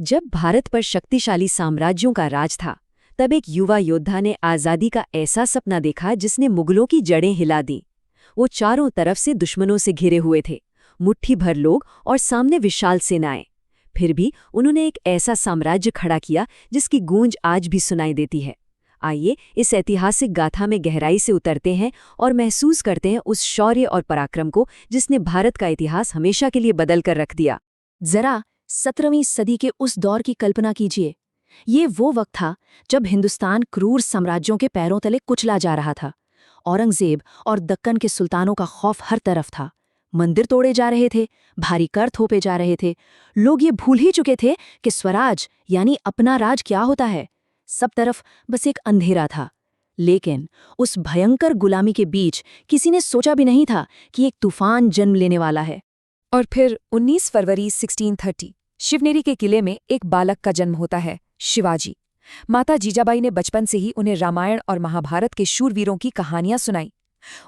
जब भारत पर शक्तिशाली साम्राज्यों का राज था, तब एक युवा योद्धा ने आज़ादी का ऐसा सपना देखा जिसने मुगलों की जड़ें हिला दी। वो चारों तरफ से दुश्मनों से घिरे हुए थे, मुट्ठी भर लोग और सामने विशाल सेनाएं। फिर भी उन्होंने एक ऐसा साम्राज्य खड़ा किया जिसकी गूंज आज भी सुनाई देती है। आइए इस ऐतिहासिक गाथा में गहराई से उतरते हैं और महसूस करते हैं उस शौर्य और पराक्रम को जिसने भारत का इतिहास हमेशा के लिए बदल कर रख दिया। जरा 17वीं सदी के उस दौर की कल्पना कीजिए। ये वो वक्त था जब हिंदुस्तान क्रूर साम्राज्यों के पैरों तले कुचला जा रहा था। औरंगजेब और दक्कन के सुल्तानों का खौफ हर तरफ था। मंदिर तोड़े जा रहे थे, भारी कर थोपे जा रहे थे। लोग ये भूल ही चुके थे कि स्वराज यानी अपना राज क्या होता है। सब तरफ बस एक अंधेरा था। लेकिन उस भयंकर गुलामी के बीच किसी ने सोचा भी नहीं था कि एक तूफान जन्म लेने वाला है। और फिर 19 फरवरी 1630 शिवनेरी के किले में एक बालक का जन्म होता है, शिवाजी। माता जीजाबाई ने बचपन से ही उन्हें रामायण और महाभारत के शूरवीरों की कहानियां सुनाई।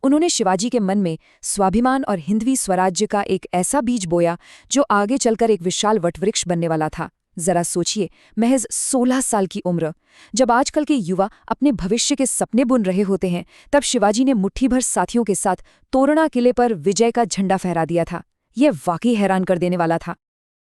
उन्होंने शिवाजी के मन में स्वाभिमान और हिंदवी स्वराज्य का एक ऐसा बीज बोया जो आगे चलकर एक विशाल वटवृक्ष बनने वाला था। जरा सोचिए, महज 16 साल की उम्र। जब आजकल के युवा अपने भविष्य के सपने बुन रहे होते हैं, तब शिवाजी ने मुट्ठी भर साथियों के साथ तोरणा किले पर विजय का झंडा फहरा दिया था। यह वाकई हैरान कर देने वाला था।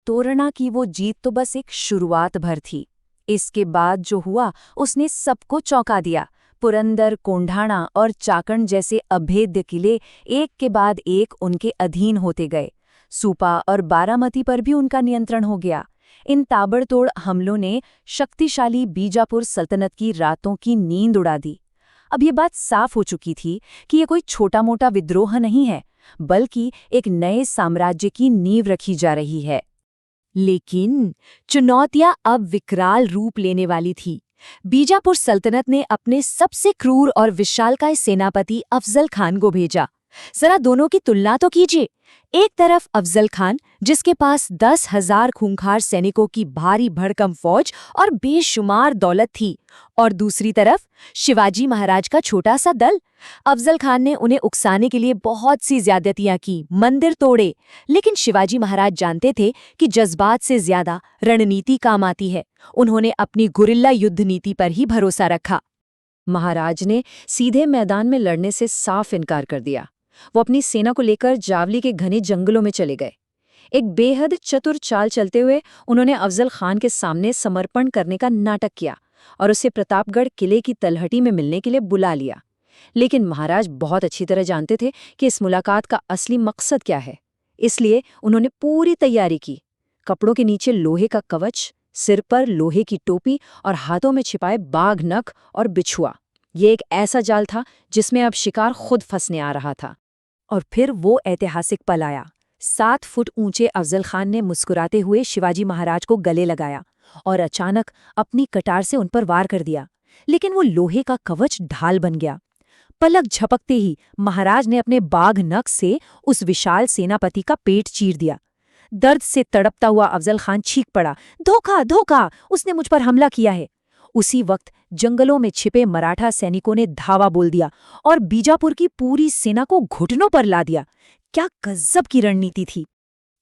तोरणा की वो जीत तो बस एक शुरुआत भर थी। इसके बाद जो हुआ उसने सबको चौंका दिया। पुरंदर, कोंढाणा और चाकण जैसे अभेद्य किले एक के बाद एक उनके अधीन होते गए। सूपा और बारामती पर भी उनका नियंत्रण हो गया। इन ताबड़तोड़ हमलों ने शक्तिशाली बीजापुर सल्तनत की रातों की नींद उड़ा दी। अब ये बात साफ हो चुकी थी कि ये कोई छोटा मोटा विद्रोह नहीं है, बल्कि एक नए साम्राज्य की नींव रखी जा रही है। लेकिन चुनौतियां अब विकराल रूप लेने वाली थी। बीजापुर सल्तनत ने अपने सबसे क्रूर और विशालकाय सेनापति अफजल खान को भेजा। जरा दोनों की तुलना तो कीजिए। एक तरफ अफजल खान, जिसके पास 10,000 खूंखार सैनिकों की भारी भड़कम फौज और बेशुमार दौलत थी, और दूसरी तरफ शिवाजी महाराज का छोटा सा दल। अफजल खान ने उन्हें उकसाने के लिए बहुत सी ज्यादतियां की, मंदिर तोड़े, लेकिन शिवाजी महाराज जानते थे कि जज्बात से ज्यादा रणनीति काम आती है। उन्होंने अपनी गुरिल्ला युद्ध नीति पर ही भरोसा रखा। महाराज ने सीधे मैदान में लड़ने से साफ इनकार कर दिया। वो अपनी सेना को लेकर जावली के घने जंगलों में चले गए। एक बेहद चतुर चाल चलते हुए उन्होंने अफजल खान के सामने समर्पण करने का नाटक किया और उसे प्रतापगढ़ किले की तलहटी में मिलने के लिए बुला लिया। लेकिन महाराज बहुत अच्छी तरह जानते थे कि इस मुलाकात का असली मकसद क्या है, इसलिए उन्होंने पूरी तैयारी की। कपड़ों के नीचे लोहे का कवच, सिर पर लोहे की टोपी और हाथों में छिपाए बाघ नख और बिछुआ। ये एक ऐसा जाल था जिसमें अब शिकार खुद फंसने आ रहा था। और फिर वो ऐतिहासिक पल आया। 7 फुट ऊंचे अफजल खान ने मुस्कुराते हुए शिवाजी महाराज को गले लगाया और अचानक अपनी कटार से उन पर वार कर दिया। लेकिन वो लोहे का कवच ढाल बन गया। पलक झपकते ही महाराज ने अपने बाघ नख से उस विशाल सेनापति का पेट चीर दिया। दर्द से तड़पता हुआ अफजल खान चीख पड़ा, धोखा धोखा, उसने मुझ पर हमला किया है। उसी वक्त जंगलों में छिपे मराठा सैनिकों ने धावा बोल दिया और बीजापुर की पूरी सेना को घुटनों पर ला दिया। क्या गजब की रणनीति थी!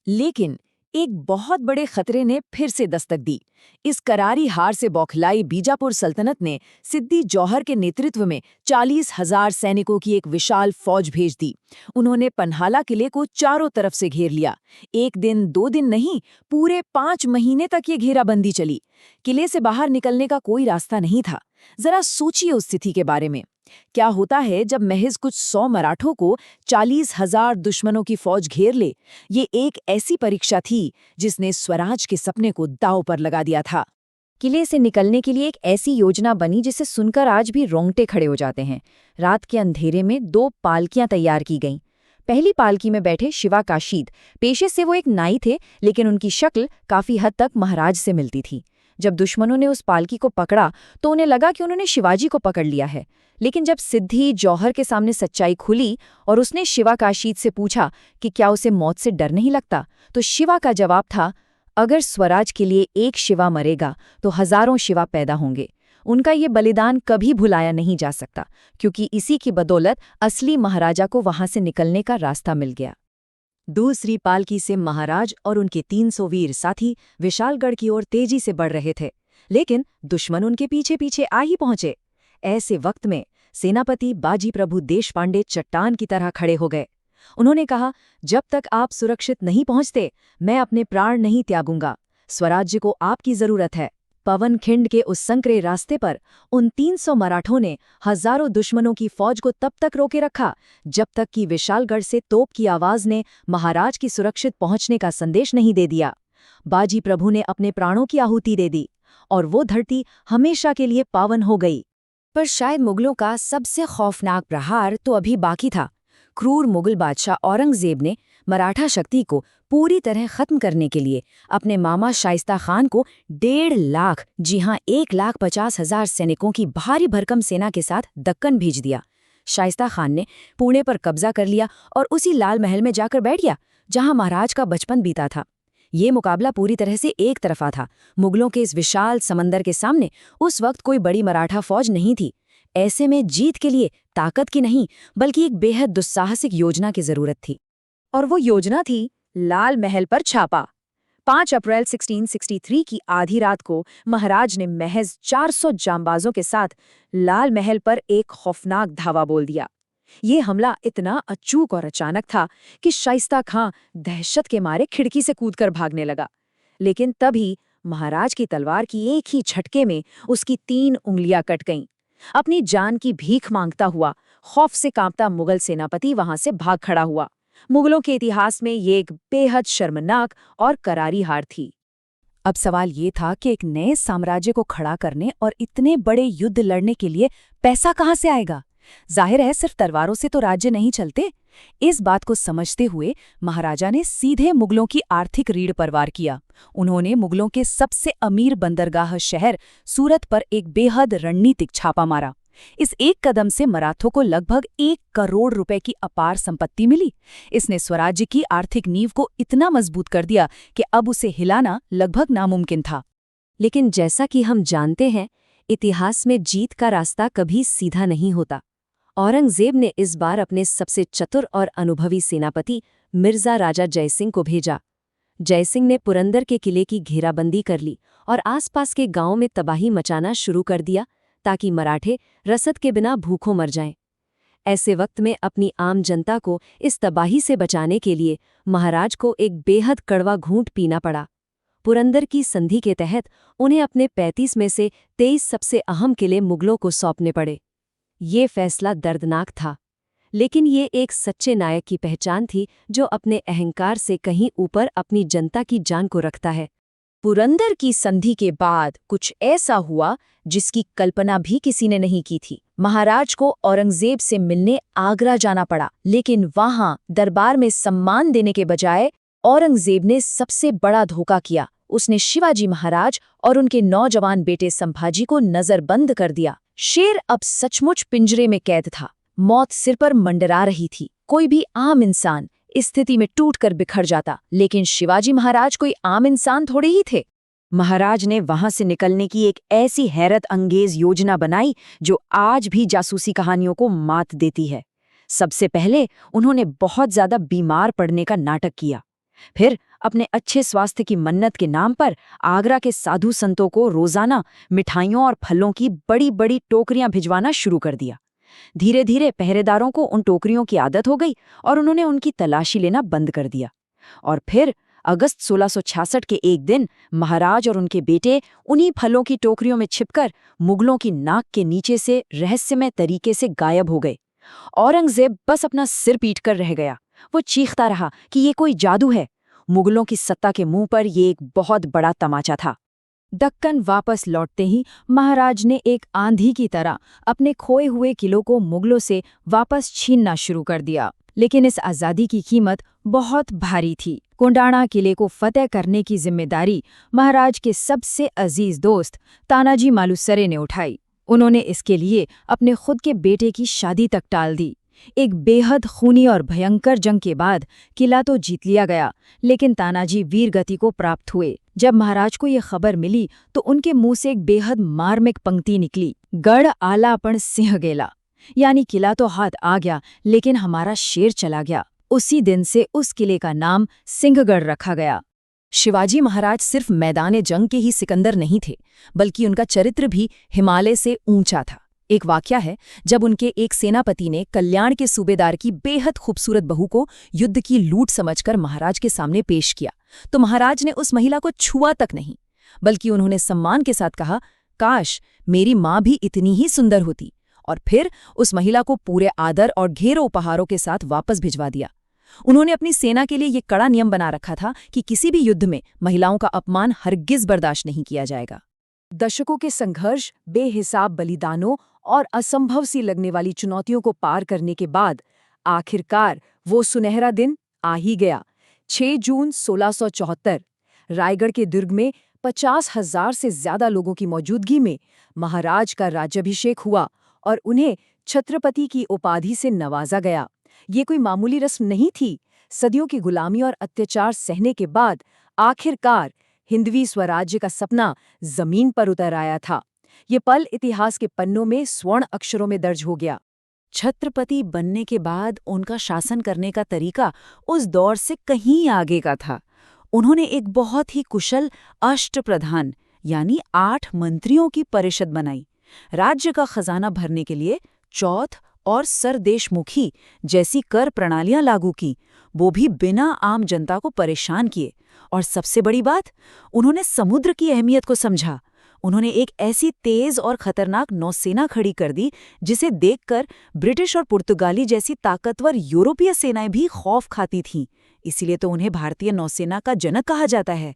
लेकिन एक बहुत बड़े खतरे ने फिर से दस्तक दी। इस करारी हार से बौखलाई बीजापुर सल्तनत ने सिद्दी जौहर के नेतृत्व में 40,000 सैनिकों की एक विशाल फौज भेज दी। उन्होंने पन्हाला किले को चारों तरफ से घेर लिया। 1 दिन 2 दिन नहीं, पूरे 5 महीने तक ये घेराबंदी चली। किले से बाहर निकलने का कोई रास्ता नहीं था। जरा सोचिए उस स्थिति के बारे में। क्या होता है जब महज कुछ 100 मराठों को 40,000 दुश्मनों की फौज घेर ले। ये एक ऐसी परीक्षा थी जिसने स्वराज के सपने को दांव पर लगा दिया था। किले से निकलने के लिए एक ऐसी योजना बनी जिसे सुनकर आज भी रोंगटे खड़े हो जाते हैं। रात के अंधेरे में 2 पालकियां तैयार की गईं। पहली पालकी में बैठे शिवा काशीद। पेशे से वो एक नाई थे, लेकिन उनकी शक्ल काफी हद तक महाराज से मिलती थी। जब दुश्मनों ने उस पालकी को पकड़ा तो उन्हें लगा कि उन्होंने शिवाजी को पकड़ लिया है। लेकिन जब सिद्धि जौहर के सामने सच्चाई खुली और उसने शिवा काशीद से पूछा कि क्या उसे मौत से डर नहीं लगता, तो शिवा का जवाब था, अगर स्वराज के लिए एक शिवा मरेगा तो हजारों शिवा पैदा होंगे। उनका ये बलिदान कभी भुलाया नहीं जा सकता, क्योंकि इसी की बदौलत असली महाराजा को वहां से निकलने का रास्ता मिल गया। दूसरी पालकी से महाराज और उनके 300 वीर साथी विशालगढ़ की ओर तेजी से बढ़ रहे थे, लेकिन दुश्मन उनके पीछे पीछे आ ही पहुंचे। ऐसे वक्त में सेनापति बाजी प्रभु देशपांडे चट्टान की तरह खड़े हो गए। उन्होंने कहा, जब तक आप सुरक्षित नहीं पहुंचते, मैं अपने प्राण नहीं त्यागूंगा। स्वराज्य को आपकी जरूरत है। पवनखिंड के उस संकरे रास्ते पर उन 300 मराठों ने हजारों दुश्मनों की फौज को तब तक रोके रखा जब तक कि विशालगढ़ से तोप की आवाज ने महाराज की सुरक्षित पहुंचने का संदेश नहीं दे दिया। बाजी प्रभु ने अपने प्राणों की आहुति दे दी और वो धरती हमेशा के लिए पावन हो गई। पर शायद मुगलों का सबसे खौफनाक प्रहार तो अभी बाकी था। क्रूर मुगल बादशाह औरंगजेब ने मराठा शक्ति को पूरी तरह खत्म करने के लिए अपने मामा शाइस्ता खान को 1.5 लाख, जी हां 1,50,000 सैनिकों की भारी भरकम सेना के साथ दक्कन भेज दिया। शाइस्ता खान ने पुणे पर कब्जा कर लिया और उसी लाल महल में जाकर बैठ गया जहां महाराज का बचपन बीता था। ये मुकाबला पूरी तरह से एक तरफा था। मुगलों के इस विशाल समंदर के सामने उस वक्त कोई बड़ी मराठा फौज नहीं थी। ऐसे में जीत के लिए ताकत की नहीं, बल्कि एक बेहद दुस्साहसिक योजना की जरूरत थी। और वो योजना थी लाल महल पर छापा। 5 अप्रैल 1663 की आधी रात को महाराज ने महज 400 जांबाजों के साथ लाल महल पर एक खौफनाक धावा बोल दिया। ये हमला इतना अचूक और अचानक था कि शाइस्ता खां दहशत के मारे खिड़की से कूदकर भागने लगा। लेकिन तभी महाराज की तलवार की एक ही झटके में उसकी 3 उंगलियां कट गईं। अपनी जान की भीख मांगता हुआ खौफ से कांपता मुगल सेनापति वहां से भाग खड़ा हुआ। मुगलों के इतिहास में ये एक बेहद शर्मनाक और करारी हार थी। अब सवाल ये था कि एक नए साम्राज्य को खड़ा करने और इतने बड़े युद्ध लड़ने के लिए पैसा कहाँ से आएगा? जाहिर है सिर्फ तलवारों से तो राज्य नहीं चलते। इस बात को समझते हुए महाराजा ने सीधे मुगलों की आर्थिक रीढ़ परवार किया। उन्होंने मुगलों के सबसे अमीर बंदरगाह शहर सूरत पर एक बेहद रणनीतिक छापा मारा। इस एक कदम से मराठों को लगभग 1 करोड़ रुपए की अपार संपत्ति मिली। इसने स्वराज्य की आर्थिक नींव को इतना मजबूत कर दिया कि अब उसे हिलाना लगभग नामुमकिन था। लेकिन जैसा कि हम जानते हैं, इतिहास में जीत का रास्ता कभी सीधा नहीं होता। औरंगजेब ने इस बार अपने सबसे चतुर और अनुभवी सेनापति मिर्जा राजा जयसिंह को भेजा। जयसिंह ने पुरंदर के किले की घेराबंदी कर ली और आसपास के गांवों में तबाही मचाना शुरू कर दिया ताकि मराठे रसद के बिना भूखों मर जाएं। ऐसे वक्त में अपनी आम जनता को इस तबाही से बचाने के लिए महाराज को एक बेहद कड़वा घूंट पीना पड़ा। पुरंदर की संधि के तहत उन्हें अपने 35 में से 23 सबसे अहम किले मुगलों को सौंपने पड़े। ये फैसला दर्दनाक था, लेकिन ये एक सच्चे नायक की पहचान थी जो अपने अहंकार से कहीं ऊपर अपनी जनता की जान को रखता है। पुरंदर की संधि के बाद कुछ ऐसा हुआ जिसकी कल्पना भी किसी ने नहीं की थी। महाराज को औरंगजेब से मिलने आगरा जाना पड़ा, लेकिन वहां दरबार में सम्मान देने के बजाय औरंगजेब ने सबसे बड़ा धोखा किया। उसने शिवाजी महाराज और उनके नौजवान बेटे संभाजी को नजरबंद कर दिया। शेर अब सचमुच पिंजरे में कैद था। मौत सिर पर मंडरा रही थी। कोई भी आम इंसान इस स्थिति में टूटकर बिखर जाता, लेकिन शिवाजी महाराज कोई आम इंसान थोड़े ही थे। महाराज ने वहां से निकलने की एक ऐसी हैरत अंगेज योजना बनाई जो आज भी जासूसी कहानियों को मात देती है। सबसे पहले उन्होंने बहुत ज्यादा बीमार पड़ने का नाटक किया। फिर अपने अच्छे स्वास्थ्य की मन्नत के नाम पर आगरा के साधु संतों को रोजाना मिठाइयों और फलों की बड़ी बड़ी टोकरियां भिजवाना शुरू कर दिया। धीरे धीरे पहरेदारों को उन टोकरियों की आदत हो गई और उन्होंने उनकी तलाशी लेना बंद कर दिया। और फिर अगस्त 1666 के एक दिन महाराज और उनके बेटे उन्हीं फलों की टोकरियों में छिपकर मुगलों की नाक के नीचे से रहस्यमय तरीके से गायब हो गए। औरंगजेब बस अपना सिर पीटकर रह गया। वो चीखता रहा कि ये कोई जादू है। मुगलों की सत्ता के मुंह पर ये एक बहुत बड़ा तमाचा था। दक्कन वापस लौटते ही महाराज ने एक आंधी की तरह अपने खोए हुए किलों को मुगलों से वापस छीनना शुरू कर दिया। लेकिन इस आज़ादी की कीमत बहुत भारी थी। कोंडाणा किले को फतेह करने की जिम्मेदारी महाराज के सबसे अजीज दोस्त तानाजी मालुसरे ने उठाई। उन्होंने इसके लिए अपने खुद के बेटे की शादी तक टाल दी। एक बेहद खूनी और भयंकर जंग के बाद किला तो जीत लिया गया, लेकिन तानाजी वीरगति को प्राप्त हुए। जब महाराज को ये खबर मिली तो उनके मुंह से एक बेहद मार्मिक पंक्ति निकली, गढ़ आला पण सिंह गेला। यानी किला तो हाथ आ गया, लेकिन हमारा शेर चला गया। उसी दिन से उस किले का नाम सिंहगढ़ रखा गया। शिवाजी महाराज सिर्फ मैदान जंग के ही सिकंदर नहीं थे, बल्कि उनका चरित्र भी हिमालय से ऊंचा था। एक वाकया है, जब उनके एक सेनापति ने कल्याण के सूबेदार की बेहद खूबसूरत बहू को युद्ध की लूट समझकर महाराज के सामने पेश किया, तो महाराज ने उस महिला को छुआ तक नहीं, बल्कि उन्होंने सम्मान के साथ कहा, काश मेरी माँ भी इतनी ही सुंदर होती, और फिर उस महिला को पूरे आदर और ढेरों उपहारों के साथ वापस भिजवा दिया। उन्होंने अपनी सेना के लिए ये कड़ा नियम बना रखा था कि किसी भी युद्ध में महिलाओं का अपमान हरगिज बर्दाश्त नहीं किया जाएगा। दशकों के संघर्ष, बेहिसाब बलिदानों और असंभव सी लगने वाली चुनौतियों को पार करने के बाद आखिरकार वो सुनहरा दिन आ ही गया। 6 जून 1674 रायगढ़ के दुर्ग में 50,000 से ज्यादा लोगों की मौजूदगी में महाराज का राज्याभिषेक हुआ और उन्हें छत्रपति की उपाधि से नवाजा गया। ये कोई मामूली रस्म नहीं थी। सदियों की गुलामी और अत्याचार सहने के बाद आखिरकार हिंदवी स्वराज्य का सपना जमीन पर उतर आया था। ये पल इतिहास के पन्नों में स्वर्ण अक्षरों में दर्ज हो गया। छत्रपति बनने के बाद उनका शासन करने का तरीका उस दौर से कहीं आगे का था। उन्होंने एक बहुत ही कुशल अष्टप्रधान यानी 8 मंत्रियों की परिषद बनाई। राज्य का खजाना भरने के लिए चौथ और सरदेशमुखी जैसी कर प्रणालियां लागू की, वो भी बिना आम जनता को परेशान किए। और सबसे बड़ी बात, उन्होंने समुद्र की अहमियत को समझा। उन्होंने एक ऐसी तेज और खतरनाक नौसेना खड़ी कर दी जिसे देखकर ब्रिटिश और पुर्तगाली जैसी ताकतवर यूरोपीय सेनाएं भी खौफ खाती थीं। इसीलिए तो उन्हें भारतीय नौसेना का जनक कहा जाता है।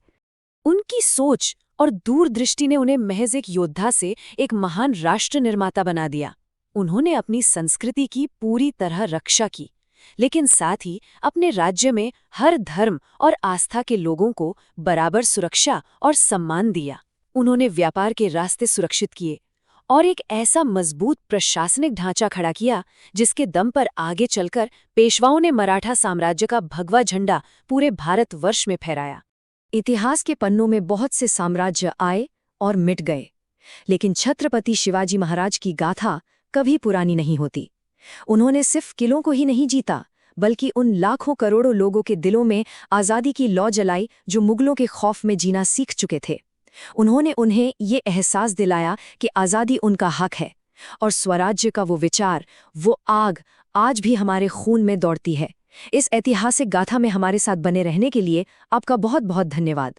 उनकी सोच और दूरदृष्टि ने उन्हें महज एक योद्धा से एक महान राष्ट्र निर्माता बना दिया। उन्होंने अपनी संस्कृति की पूरी तरह रक्षा की, लेकिन साथ ही अपने राज्य में हर धर्म और आस्था के लोगों को बराबर सुरक्षा और सम्मान दिया। उन्होंने व्यापार के रास्ते सुरक्षित किए और एक ऐसा मजबूत प्रशासनिक ढांचा खड़ा किया जिसके दम पर आगे चलकर पेशवाओं ने मराठा साम्राज्य का भगवा झंडा पूरे भारतवर्ष में फहराया। इतिहास के पन्नों में बहुत से साम्राज्य आए और मिट गए, लेकिन छत्रपति शिवाजी महाराज की गाथा कभी पुरानी नहीं होती। उन्होंने सिर्फ किलों को ही नहीं जीता, बल्कि उन लाखों करोड़ों लोगों के दिलों में आज़ादी की लौ जलाई जो मुगलों के खौफ में जीना सीख चुके थे। उन्होंने उन्हें ये एहसास दिलाया कि आज़ादी उनका हक है और स्वराज्य का वो विचार, वो आग आज भी हमारे खून में दौड़ती है। इस ऐतिहासिक गाथा में हमारे साथ बने रहने के लिए आपका बहुत बहुत धन्यवाद।